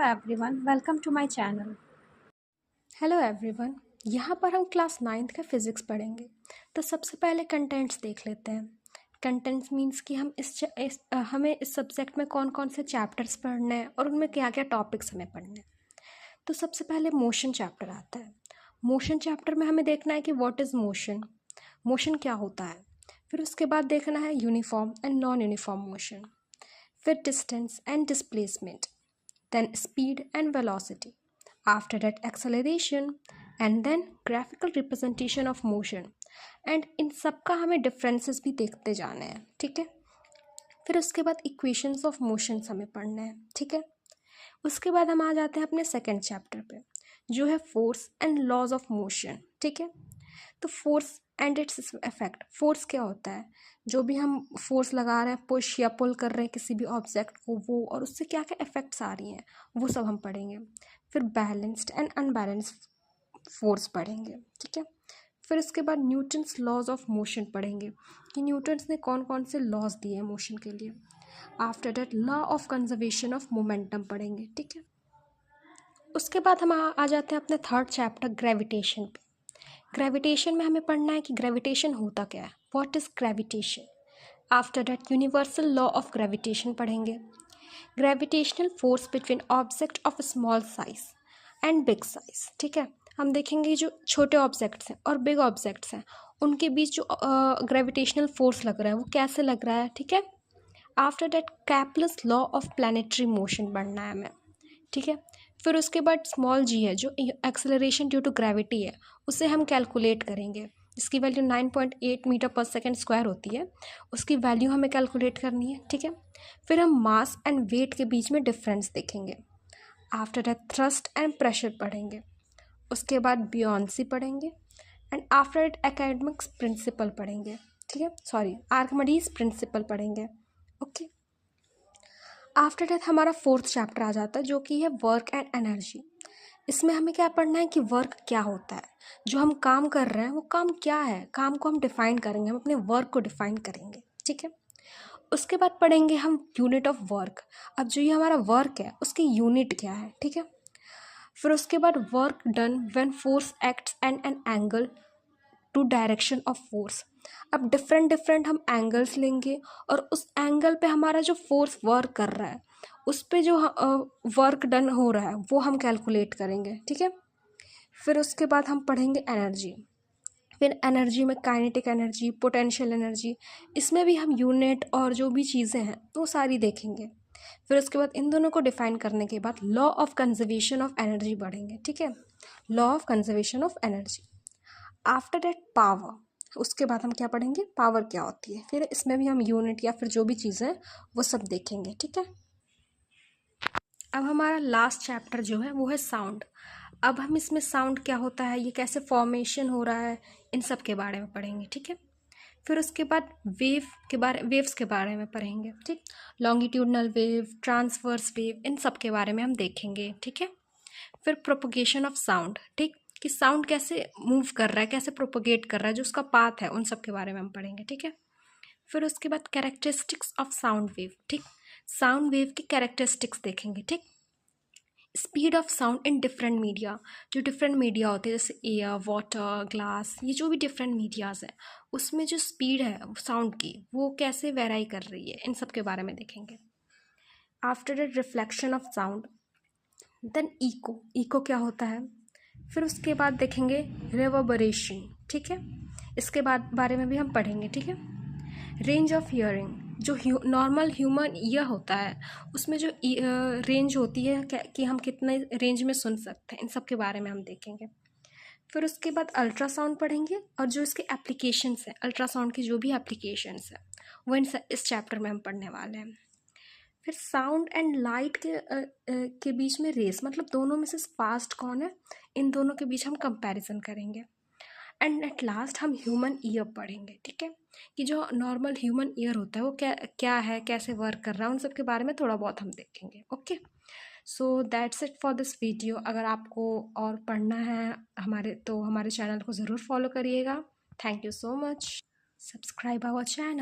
everyone, welcome to my channel. Hello everyone. यहाँ पर हम क्लास 9th का फिज़िक्स पढ़ेंगे। तो सबसे पहले कंटेंट्स देख लेते हैं। कंटेंट्स मीन्स कि हम हमें इस सब्जेक्ट में कौन कौन से चैप्टर्स पढ़ने हैं और उनमें क्या क्या टॉपिक्स हमें पढ़ने हैं। तो सबसे पहले मोशन चैप्टर आता है। मोशन चैप्टर में हमें देखना है कि व्हाट इज़ मोशन, मोशन क्या होता है। फिर उसके बाद देखना है uniform and non uniform motion, फिर distance and displacement, then speed and velocity, after that acceleration, and then graphical representation of motion। And in सब का हमें डिफरेंसेस भी देखते जाने हैं, ठीक है। फिर उसके बाद इक्वेशंस ऑफ मोशंस हमें पढ़ने हैं, ठीक है। उसके बाद हम आ जाते हैं अपने सेकंड चैप्टर पे, जो है force and laws of motion, ठीक है। तो force and its effect, force क्या होता है, जो भी हम फोर्स लगा रहे हैं, पुश या पुल कर रहे हैं किसी भी ऑब्जेक्ट को, वो और उससे क्या क्या इफेक्ट्स आ रही हैं वो सब हम पढ़ेंगे। फिर बैलेंस्ड एंड अनबैलेंस्ड फोर्स पढ़ेंगे, ठीक है। फिर उसके बाद न्यूटन्स लॉज ऑफ मोशन पढ़ेंगे कि न्यूटन्स ने कौन कौन से लॉज दिए हैं मोशन के लिए। After that law of conservation of momentum पढ़ेंगे, ठीक है। उसके बाद हम आ जाते हैं अपने थर्ड चैप्टर ग्रेविटेशन पे। ग्रेविटेशन में हमें पढ़ना है कि ग्रेविटेशन होता क्या है, what is gravitation. After that universal law of gravitation पढ़ेंगे। Gravitational force between object of small size and big size, ठीक है। हम देखेंगे जो छोटे ऑब्जेक्ट्स हैं और बिग ऑब्जेक्ट्स हैं उनके बीच जो ग्रेविटेशनल फोर्स लग रहा है वो कैसे लग रहा है, ठीक है। After that Kepler's law of planetary motion पढ़ना है हमें, ठीक है। फिर उसके बाद स्मॉल जी है जो एक्सेलरेशन ड्यू टू ग्रेविटी है, उसे हम कैलकुलेट करेंगे, जिसकी वैल्यू 9.8 मीटर पर सेकेंड स्क्वायर होती है, उसकी वैल्यू हमें कैलकुलेट करनी है, ठीक है। फिर हम मास एंड वेट के बीच में डिफरेंस देखेंगे। After that thrust and pressure पढ़ेंगे। उसके बाद बियॉन्सी पढ़ेंगे एंड आफ्टर दैट एकेडमिक्स प्रिंसिपल पढ़ेंगे, ठीक है, आर्किमिडीज प्रिंसिपल पढ़ेंगे, ओके। आफ्टर दैट हमारा फोर्थ चैप्टर आ जाता है जो कि है वर्क एंड एनर्जी। इसमें हमें क्या पढ़ना है कि वर्क क्या होता है, जो हम काम कर रहे हैं वो काम क्या है, काम को हम डिफ़ाइन करेंगे, हम अपने वर्क को डिफ़ाइन करेंगे, ठीक है। उसके बाद पढ़ेंगे हम यूनिट ऑफ वर्क। अब जो ये हमारा वर्क है उसकी यूनिट क्या है, ठीक है। फिर उसके बाद work done when force acts and an angle to direction of force. अब डिफरेंट डिफरेंट हम एंगल्स लेंगे और उस एंगल पे हमारा जो फोर्स वर्क कर रहा है उस पे जो वर्क डन हो रहा है वो हम कैलकुलेट करेंगे, ठीक है। फिर उसके बाद हम पढ़ेंगे एनर्जी। फिर एनर्जी में काइनेटिक एनर्जी, पोटेंशियल एनर्जी, इसमें भी हम यूनिट और जो भी चीज़ें हैं वो सारी देखेंगे। फिर उसके बाद इन दोनों को डिफाइन करने के बाद law of conservation of energy पढ़ेंगे, ठीक है, law of conservation of energy. After that power, उसके बाद हम क्या पढ़ेंगे, पावर क्या होती है। फिर इसमें भी हम यूनिट या फिर जो भी चीज़ें हैं वो सब देखेंगे, ठीक है। अब हमारा लास्ट चैप्टर जो है वो है साउंड। अब हम इसमें साउंड क्या होता है, ये कैसे फॉर्मेशन हो रहा है, इन सब के बारे में पढ़ेंगे, ठीक है। फिर उसके बाद वेव्स के बारे में पढ़ेंगे, ठीक, लॉन्गिट्यूडनल वेव, ट्रांसवर्स वेव, इन सब के बारे में हम देखेंगे, ठीक है। फिर प्रोपोगेशन ऑफ साउंड, ठीक, कि साउंड कैसे मूव कर रहा है, कैसे प्रोपोगेट कर रहा है, जो उसका पाथ है उन सब के बारे में हम पढ़ेंगे, ठीक है। फिर उसके बाद कैरेक्टरिस्टिक्स ऑफ साउंड वेव, ठीक, साउंड वेव की कैरेक्टरिस्टिक्स देखेंगे, ठीक। Speed of sound in different media, जो डिफरेंट मीडिया होते हैं जैसे एयर, वाटर, ग्लास, ये जो भी डिफरेंट मीडियाज़ हैं उसमें जो स्पीड है साउंड की वो कैसे वेराई कर रही है, इन सब के बारे में देखेंगे। After the reflection of sound, then echo क्या होता है। फिर उसके बाद देखेंगे रिवर्बरेशन, ठीक है, इसके बाद बारे में भी हम पढ़ेंगे, ठीक है। रेंज ऑफ हियरिंग, जो नॉर्मल ह्यूमन ईयर होता है उसमें जो रेंज होती है कि हम कितने रेंज में सुन सकते हैं, इन सब के बारे में हम देखेंगे। फिर उसके बाद अल्ट्रासाउंड पढ़ेंगे और जो इसके एप्लीकेशंस हैं, अल्ट्रासाउंड की जो भी एप्लीकेशंस हैं वो इस चैप्टर में हम पढ़ने वाले हैं। फिर साउंड एंड लाइट के बीच में रेस, मतलब दोनों में से फास्ट कौन है, इन दोनों के बीच हम कंपैरिजन करेंगे। एंड एट लास्ट हम ह्यूमन ईयर पढ़ेंगे, ठीक है, कि जो नॉर्मल ह्यूमन ईयर होता है वो क्या क्या है, कैसे वर्क कर रहा है, उन सब के बारे में थोड़ा बहुत हम देखेंगे, okay. So that's it for this video. अगर आपको और पढ़ना है हमारे चैनल को ज़रूर फॉलो करिएगा। Thank you so much. Subscribe our channel.